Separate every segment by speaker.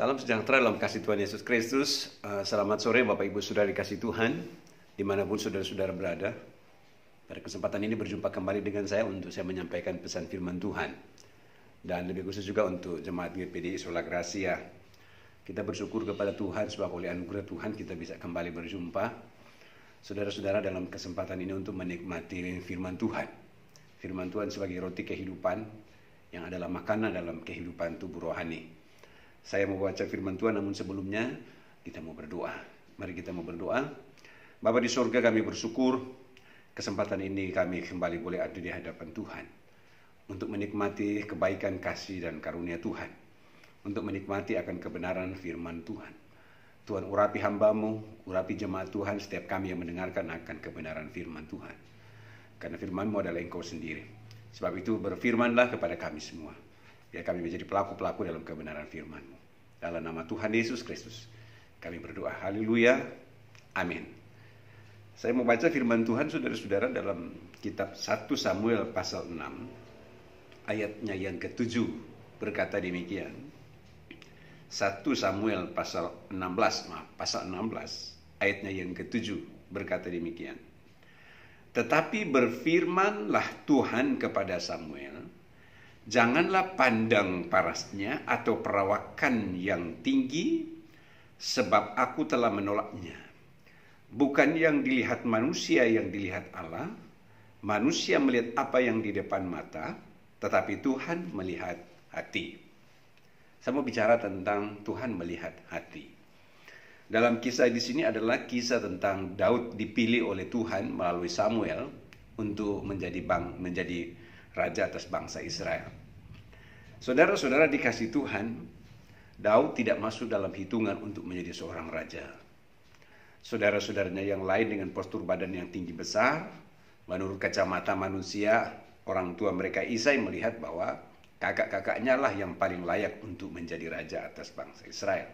Speaker 1: Salam sejahtera dalam kasih Tuhan Yesus Kristus. Selamat sore Bapak Ibu Saudara dikasih Tuhan, dimanapun saudara-saudara berada. Pada kesempatan ini berjumpa kembali dengan saya untuk saya menyampaikan pesan firman Tuhan. Dan lebih khusus juga untuk jemaat GPDI Sola Gracia. Kita bersyukur kepada Tuhan sebab oleh anugerah Tuhan kita bisa kembali berjumpa. Saudara-saudara dalam kesempatan ini untuk menikmati firman Tuhan. Firman Tuhan sebagai roti kehidupan yang adalah makanan dalam kehidupan tubuh rohani. Saya mau baca firman Tuhan, namun sebelumnya kita mau berdoa. Mari kita mau berdoa. Bapa di surga, kami bersyukur kesempatan ini kami kembali boleh ada di hadapan Tuhan untuk menikmati kebaikan, kasih dan karunia Tuhan, untuk menikmati akan kebenaran firman Tuhan. Tuhan urapi hamba-Mu, urapi jemaat Tuhan, setiap kami yang mendengarkan akan kebenaran firman Tuhan. Karena firman-Mu adalah Engkau sendiri. Sebab itu berfirmanlah kepada kami semua, biar kami menjadi pelaku-pelaku dalam kebenaran firman-Mu. Dalam nama Tuhan Yesus Kristus kami berdoa. Haleluya. Amin. Saya mau baca firman Tuhan saudara-saudara dalam kitab 1 Samuel pasal 6 ayatnya yang ke-7 berkata demikian. 1 Samuel pasal 16 ayatnya yang ke-7 berkata demikian. Tetapi berfirmanlah Tuhan kepada Samuel, janganlah pandang parasnya atau perawakan yang tinggi, sebab aku telah menolaknya. Bukan yang dilihat manusia yang dilihat Allah. Manusia melihat apa yang di depan mata, tetapi Tuhan melihat hati. Saya mau bicara tentang Tuhan melihat hati. Dalam kisah di sini adalah kisah tentang Daud dipilih oleh Tuhan melalui Samuel untuk menjadi raja atas bangsa Israel. Saudara-saudara dikasih Tuhan, Daud tidak masuk dalam hitungan untuk menjadi seorang raja. Saudara-saudaranya yang lain dengan postur badan yang tinggi besar, menurut kacamata manusia, orang tua mereka Isai melihat bahwa kakak-kakaknya lah yang paling layak untuk menjadi raja atas bangsa Israel.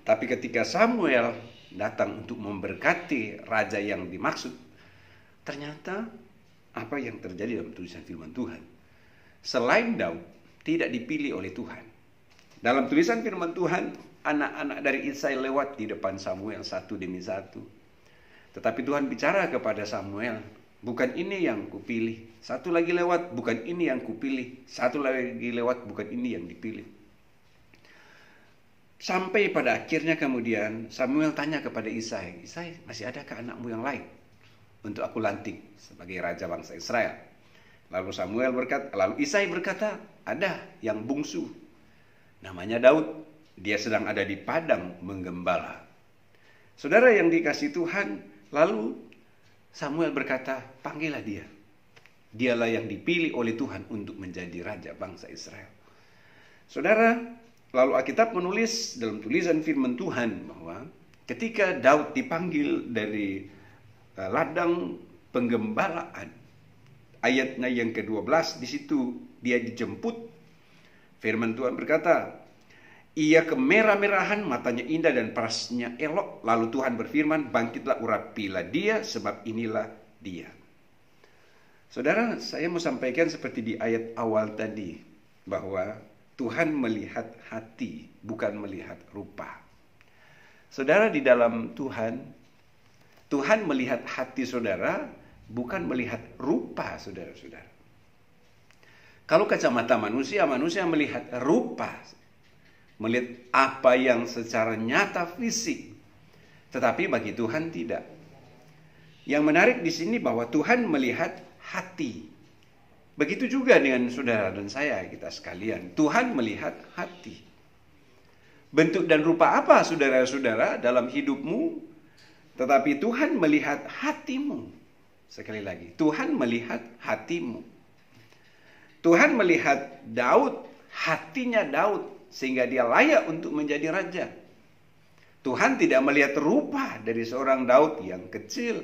Speaker 1: Tapi ketika Samuel datang untuk memberkati raja yang dimaksud, ternyata apa yang terjadi dalam tulisan firman Tuhan? Selain Daud tidak dipilih oleh Tuhan. Dalam tulisan firman Tuhan, anak-anak dari Isai lewat di depan Samuel satu demi satu. Tetapi Tuhan bicara kepada Samuel, bukan ini yang kupilih. Satu lagi lewat, bukan ini yang kupilih. Satu lagi lewat, bukan ini yang dipilih. Sampai pada akhirnya kemudian Samuel tanya kepada Isai, Isai, masih adakah anakmu yang lain untuk aku lantik sebagai raja bangsa Israel? Lalu Isai berkata, ada yang bungsu, namanya Daud. Dia sedang ada di padang menggembala. Saudara yang dikasih Tuhan, lalu Samuel berkata, panggillah dia. Dialah yang dipilih oleh Tuhan untuk menjadi raja bangsa Israel. Saudara, lalu Alkitab menulis dalam tulisan firman Tuhan bahwa ketika Daud dipanggil dari ladang penggembalaan, ayatnya yang ke-12, di situ dia dijemput. Firman Tuhan berkata, ia kemerah-merahan, matanya indah dan parasnya elok. Lalu Tuhan berfirman, bangkitlah, urapilah dia, sebab inilah dia. Saudara, saya mau sampaikan seperti di ayat awal tadi, bahwa Tuhan melihat hati, bukan melihat rupa. Saudara, di dalam Tuhan melihat hati saudara, bukan melihat rupa saudara-saudara. Kalau kacamata manusia melihat rupa, melihat apa yang secara nyata fisik. Tetapi bagi Tuhan tidak. Yang menarik di sini bahwa Tuhan melihat hati. Begitu juga dengan saudara dan saya, kita sekalian. Tuhan melihat hati. Bentuk dan rupa apa saudara-saudara dalam hidupmu? Tetapi Tuhan melihat hatimu. Sekali lagi, Tuhan melihat hatimu. Tuhan melihat Daud, hatinya Daud, sehingga dia layak untuk menjadi raja. Tuhan tidak melihat rupa dari seorang Daud yang kecil,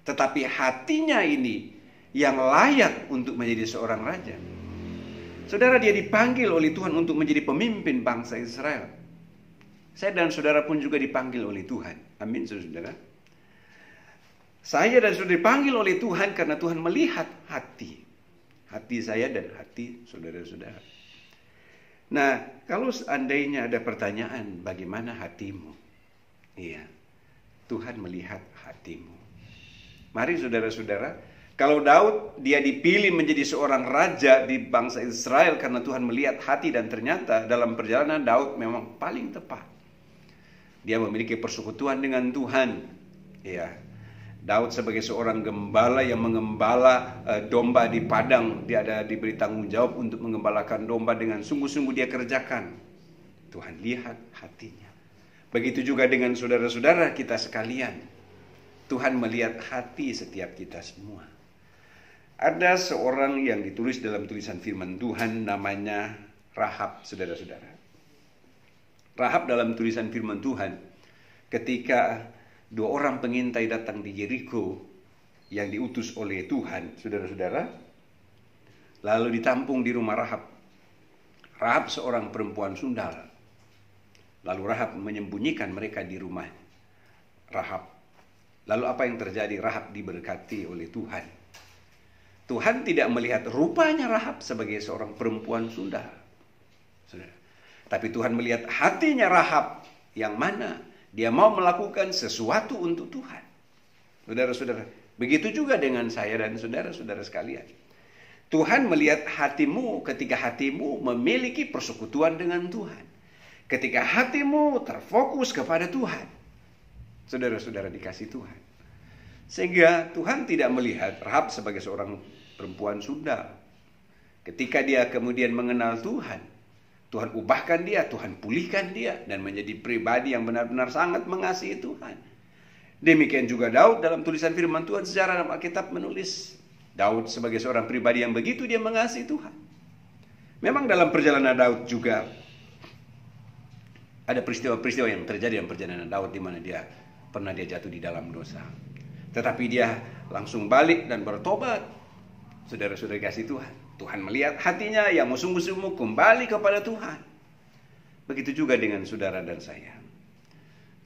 Speaker 1: tetapi hatinya ini yang layak untuk menjadi seorang raja. Saudara, dia dipanggil oleh Tuhan untuk menjadi pemimpin bangsa Israel. Saya dan saudara pun juga dipanggil oleh Tuhan. Amin, saudara. Saya dan saudara dipanggil oleh Tuhan karena Tuhan melihat hati saya dan hati saudara-saudara. Nah, kalau seandainya ada pertanyaan, bagaimana hatimu? Iya, Tuhan melihat hatimu. Mari saudara-saudara, kalau Daud dia dipilih menjadi seorang raja di bangsa Israel karena Tuhan melihat hati, dan ternyata dalam perjalanan Daud memang paling tepat. Dia memiliki persekutuan dengan Tuhan. Ya, Daud sebagai seorang gembala yang mengembala domba di padang, dia ada diberi tanggung jawab untuk mengembalakan domba dengan sungguh-sungguh dia kerjakan. Tuhan lihat hatinya. Begitu juga dengan saudara-saudara kita sekalian. Tuhan melihat hati setiap kita semua. Ada seorang yang ditulis dalam tulisan firman Tuhan namanya Rahab, saudara-saudara. Rahab dalam tulisan firman Tuhan, ketika 2 orang pengintai datang di Yeriko yang diutus oleh Tuhan, saudara-saudara, lalu ditampung di rumah Rahab. Rahab seorang perempuan sundal. Lalu Rahab menyembunyikan mereka di rumah Rahab. Lalu apa yang terjadi? Rahab diberkati oleh Tuhan. Tuhan tidak melihat rupanya Rahab sebagai seorang perempuan sundal, saudara. Tapi Tuhan melihat hatinya Rahab, yang mana dia mau melakukan sesuatu untuk Tuhan. Saudara-saudara, begitu juga dengan saya dan saudara-saudara sekalian. Tuhan melihat hatimu ketika hatimu memiliki persekutuan dengan Tuhan. Ketika hatimu terfokus kepada Tuhan. Saudara-saudara dikasih Tuhan. Sehingga Tuhan tidak melihat Rahab sebagai seorang perempuan sundal. Ketika dia kemudian mengenal Tuhan, Tuhan ubahkan dia, Tuhan pulihkan dia, dan menjadi pribadi yang benar-benar sangat mengasihi Tuhan. Demikian juga Daud dalam tulisan firman Tuhan, sejarah dalam Alkitab menulis Daud sebagai seorang pribadi yang begitu dia mengasihi Tuhan. Memang dalam perjalanan Daud juga ada peristiwa-peristiwa yang terjadi dalam perjalanan Daud, di mana dia pernah jatuh di dalam dosa. Tetapi dia langsung balik dan bertobat. Saudara-saudara kasih Tuhan. Tuhan melihat hatinya yang sungguh-sungguh kembali kepada Tuhan. Begitu juga dengan saudara dan saya.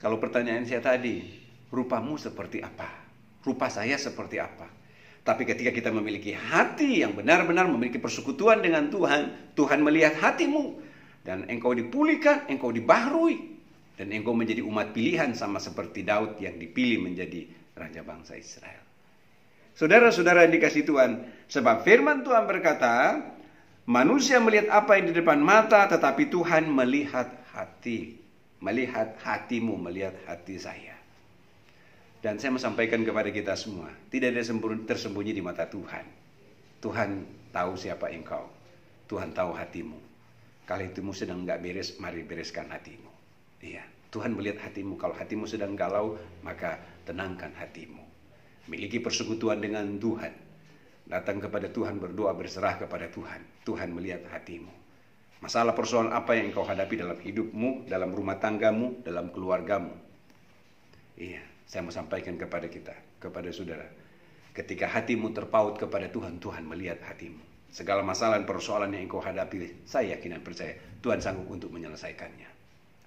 Speaker 1: Kalau pertanyaan saya tadi, rupamu seperti apa? Rupa saya seperti apa? Tapi ketika kita memiliki hati yang benar-benar memiliki persekutuan dengan Tuhan, Tuhan melihat hatimu. Dan engkau dipulihkan, engkau dibaharui. Dan engkau menjadi umat pilihan sama seperti Daud yang dipilih menjadi raja bangsa Israel. Saudara-saudara yang dikasih Tuhan, sebab firman Tuhan berkata, manusia melihat apa yang di depan mata, tetapi Tuhan melihat hati. Melihat hatimu, melihat hati saya. Dan saya mau sampaikan kepada kita semua, tidak ada tersembunyi di mata Tuhan. Tuhan tahu siapa engkau. Tuhan tahu hatimu. Kalau hatimu sedang nggak beres, mari bereskan hatimu. Iya, Tuhan melihat hatimu. Kalau hatimu sedang galau, maka tenangkan hatimu. Miliki persekutuan dengan Tuhan. Datang kepada Tuhan, berdoa, berserah kepada Tuhan. Tuhan melihat hatimu. Masalah persoalan apa yang engkau hadapi dalam hidupmu, dalam rumah tanggamu, dalam keluargamu. Iya, saya mau sampaikan kepada kita, kepada saudara. Ketika hatimu terpaut kepada Tuhan, Tuhan melihat hatimu. Segala masalah dan persoalan yang engkau hadapi, saya yakin dan percaya Tuhan sanggup untuk menyelesaikannya.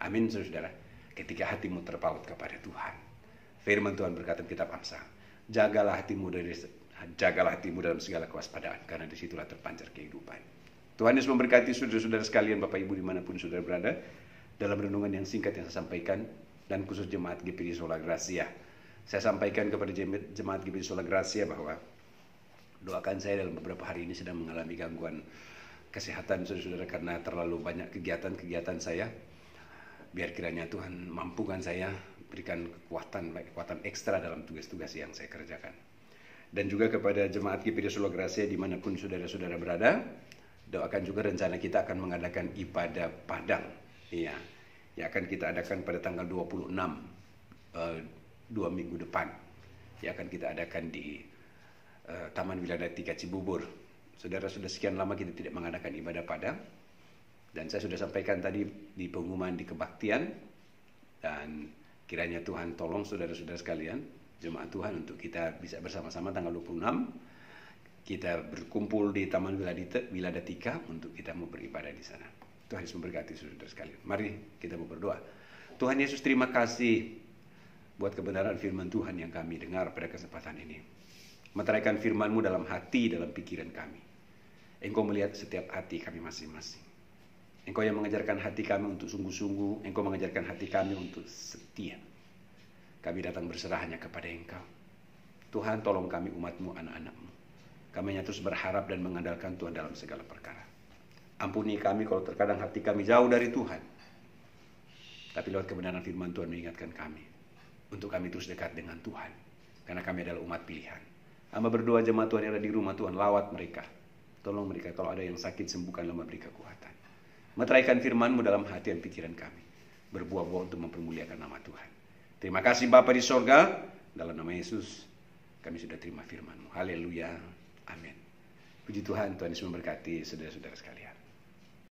Speaker 1: Amin, saudara. Ketika hatimu terpaut kepada Tuhan. Firman Tuhan berkata di kitab Amsal, jagalah hatimu dalam segala kewaspadaan, karena disitulah terpancar kehidupan. Tuhan Yesus memberkati saudara-saudara sekalian, Bapak Ibu dimanapun saudara berada, dalam renungan yang singkat yang saya sampaikan, dan khusus jemaat GPI Sola Gracia. Saya sampaikan kepada jemaat GPI Sola Gracia bahwa doakan saya dalam beberapa hari ini sedang mengalami gangguan kesehatan saudara-saudara karena terlalu banyak kegiatan-kegiatan saya. Biar kiranya Tuhan mampukan saya, berikan kekuatan ekstra dalam tugas-tugas yang saya kerjakan. Dan juga kepada jemaat GPI Sola Gracia dimanapun saudara-saudara berada, doakan juga rencana kita akan mengadakan ibadah Padang. Iya, yang akan kita adakan pada tanggal 26, 2 minggu depan. Yang akan kita adakan di Taman Wiladatika Cibubur. Saudara, sudah sekian lama kita tidak mengadakan ibadah Padang. Dan saya sudah sampaikan tadi di pengumuman di kebaktian. Dan kiranya Tuhan tolong saudara-saudara sekalian, jemaat Tuhan, untuk kita bisa bersama-sama tanggal 26. Kita berkumpul di Taman Wiladatika untuk kita mau beribadah di sana. Tuhan Yesus memberkati saudara sekalian. Mari kita mau berdoa. Tuhan Yesus, terima kasih buat kebenaran firman Tuhan yang kami dengar pada kesempatan ini. Meteraikan firman-Mu dalam hati, dalam pikiran kami. Engkau melihat setiap hati kami masing-masing. Engkau yang mengajarkan hati kami untuk sungguh-sungguh. Engkau mengajarkan hati kami untuk setia. Kami datang berserah hanya kepada Engkau. Tuhan, tolong kami umat-Mu, anak-anak-Mu. Kami hanya terus berharap dan mengandalkan Tuhan dalam segala perkara. Ampuni kami kalau terkadang hati kami jauh dari Tuhan. Tapi lewat kebenaran firman Tuhan mengingatkan kami untuk kami terus dekat dengan Tuhan. Karena kami adalah umat pilihan. Hamba berdoa jemaat Tuhan yang ada di rumah, Tuhan lawat mereka. Tolong mereka, kalau ada yang sakit sembuhkanlah, beri kekuatan. Meteraikan firman-Mu dalam hati dan pikiran kami. Berbuah-buah untuk mempermuliakan nama Tuhan. Terima kasih Bapa di sorga. Dalam nama Yesus kami sudah terima firman-Mu. Haleluya. Amin. Puji Tuhan, Tuhan Yesus memberkati saudara-saudara sekalian.